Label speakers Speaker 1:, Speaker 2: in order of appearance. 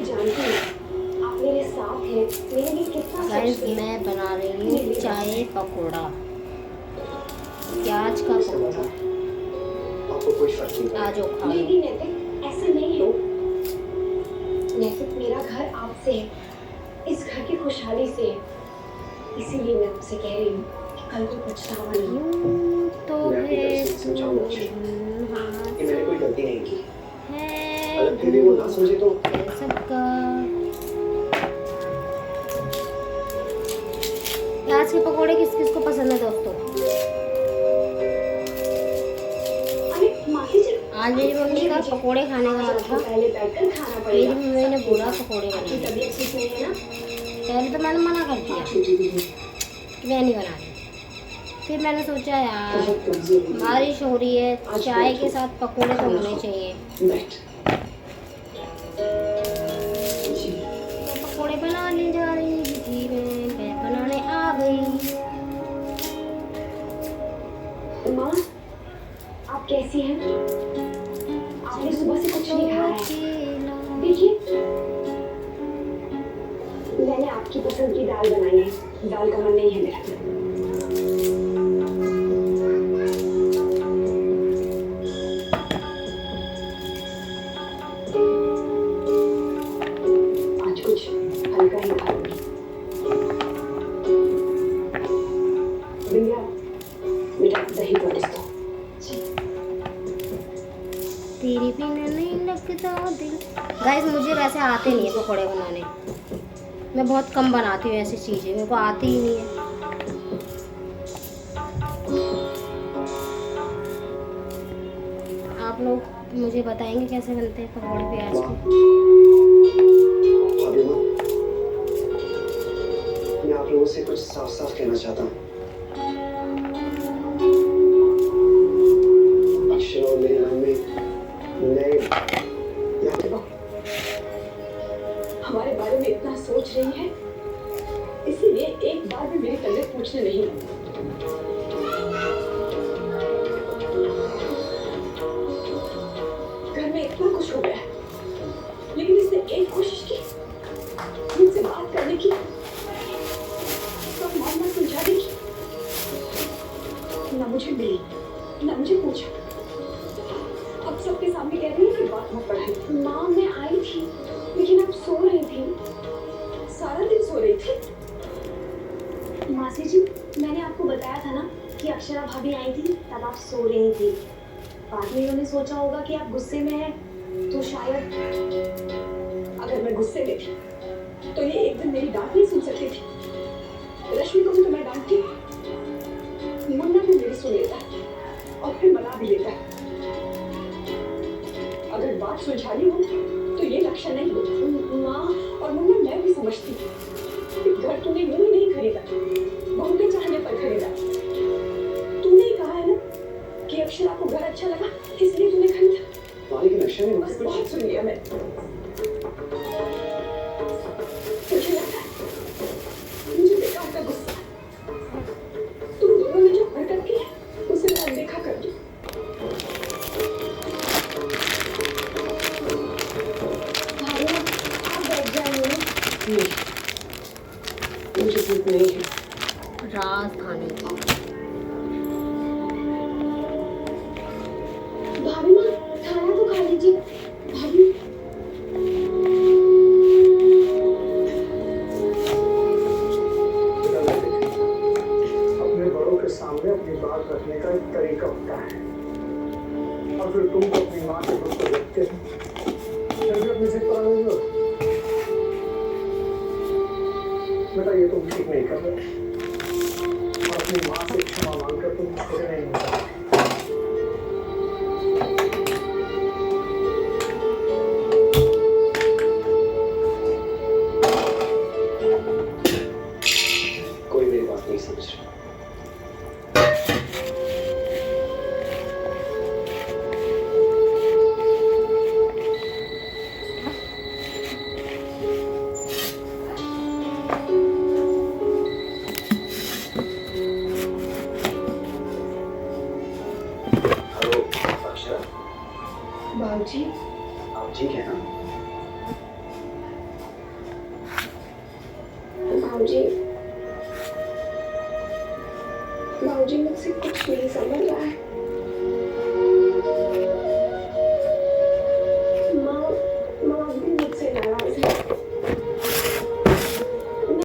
Speaker 1: जानती हूँ आप मेरे साथ हैं, मेरे लिए कितना
Speaker 2: गाइस
Speaker 1: सोचते हैं।
Speaker 2: मैं बना रही हूँ चाय पकौड़ा, प्याज का पकौड़ा।
Speaker 3: आपको कोई फर्क नहीं पड़ेगा।
Speaker 2: आ जाओ खा लो।
Speaker 1: नहीं नैतिक, ऐसा नहीं है। नैतिक, मेरा घर आपसे है, इस घर की खुशहाली से है। इसीलिए मैं आपसे कह रही हूँ कि कल को पछतावा नहीं हो।
Speaker 2: यूं तो
Speaker 3: मैं अपनी
Speaker 2: है
Speaker 3: तरफ से समझाऊंगा कि मैंने कोई गलती नहीं की।
Speaker 2: है
Speaker 3: अगर फिर भी वो ना समझे तो
Speaker 2: सबका। प्याज के पकौड़े किस किस को पसंद है दोस्तों?
Speaker 1: अरे मासी जी,
Speaker 2: आज मेरी मम्मी का पकौड़े खाने का मन
Speaker 1: आपको
Speaker 2: था।
Speaker 1: पहले बैठकर खाना
Speaker 2: मेरी
Speaker 1: पड़ेगा।
Speaker 2: मम्मी ने बुरा पकौड़े
Speaker 1: आपकी
Speaker 2: बनाए।
Speaker 1: तबीयत ठीक नहीं है ना?
Speaker 2: पहले तो मैंने मना कर दिया कि मैं नहीं बना रही। फिर मैंने सोचा यार बारिश हो रही है, चाय के साथ पकौड़े तो होने चाहिए। तो पकौड़े बनाने जा रही थी मैं बनाने आ गई।
Speaker 1: माँ, आप कैसी हैं? आपने सुबह से कुछ नहीं खाया है। देखिए, मैंने आपकी पसंद की दाल बनाई है। दाल का मन नहीं है मेरा। आज कुछ हल्का ही खाऊंगी। भैया, बेटा दही परोस दो।
Speaker 2: तेरी बिना नहीं लगता दिल। गाइस मुझे वैसे आते नहीं है पकौड़े बनाने, मैं बहुत कम बनाती हूँ ऐसी चीज़ें, मेरे को आती ही नहीं है। आप लोग मुझे बताएंगे कैसे बनते हैं पकौड़े प्याज के?
Speaker 3: मैं आप लोगों से कुछ साफ साफ कहना चाहता हूँ। अक्षर और मेरे मन में नए
Speaker 1: हमारे बारे में इतना सोच रही है, इसीलिए एक बार भी मेरी तबीयत पूछने नहीं आई। घर में इतना कुछ हो गया है, लेकिन इसने एक कोशिश की मुझसे बात करने की, सब मामला सुलझाने की। ना मुझे मिली, ना मुझे पूछा। अब सबके सामने कह रही है कि बात मत बढ़ाई। माँ, मैं आई थी, लेकिन आप सो रही थी, सारा दिन सो रही थी। मासी जी, मैंने आपको बताया था ना कि अक्षरा भाभी आई थी, तब आप सो रही थी। बाद में उन्होंने सोचा होगा कि आप गुस्से में हैं, तो शायद अगर मैं गुस्से में थी तो ये एक दिन मेरी डांट नहीं सुन सकती थी। रश्मि को भी तो मैं डांटती, मुन्ना भी मेरी सुन लेता है और फिर मना भी लेता है। अगर बात सुलझानी हो तो ये लक्ष्य नहीं हो। माँ और मुन्ना, मैं भी समझती हूँ घर तूने यूं ही नहीं खरीदा, बहू के चाहने पर खरीदा। तूने ही कहा है ना कि अक्षरा को घर अच्छा लगा, इसलिए तूने खरीदा।
Speaker 3: लेकिन अक्षर ने
Speaker 1: बस बहुत सुन लिया मैं। मुझे लगा मुझे बेकार का गुस्सा, तुम दोनों ने जो हरकत की है उसे मैं अनदेखा कर दूं। भाई, आप बैठ जाइए ना।
Speaker 3: मुझे भूख नहीं है।
Speaker 2: राजधानी
Speaker 1: भाभी माँ, खाना तो खा लीजिए। भाभी,
Speaker 3: अपने बड़ों के सामने अपनी बात रखने का एक तरीका होता है, और फिर तुम तो अपनी माँ के दुख को देखते हो, फिर भी अपनी जिद पर आ गई हो। बेटा, ये तुम ठीक नहीं कर रहे, और अपनी माँ से क्षमा मांगकर तुम छोटे नहीं हो सकते। कोई मेरी बात नहीं समझ रहा।
Speaker 1: बाबूजी, बाबूजी मुझसे कुछ नहीं समझ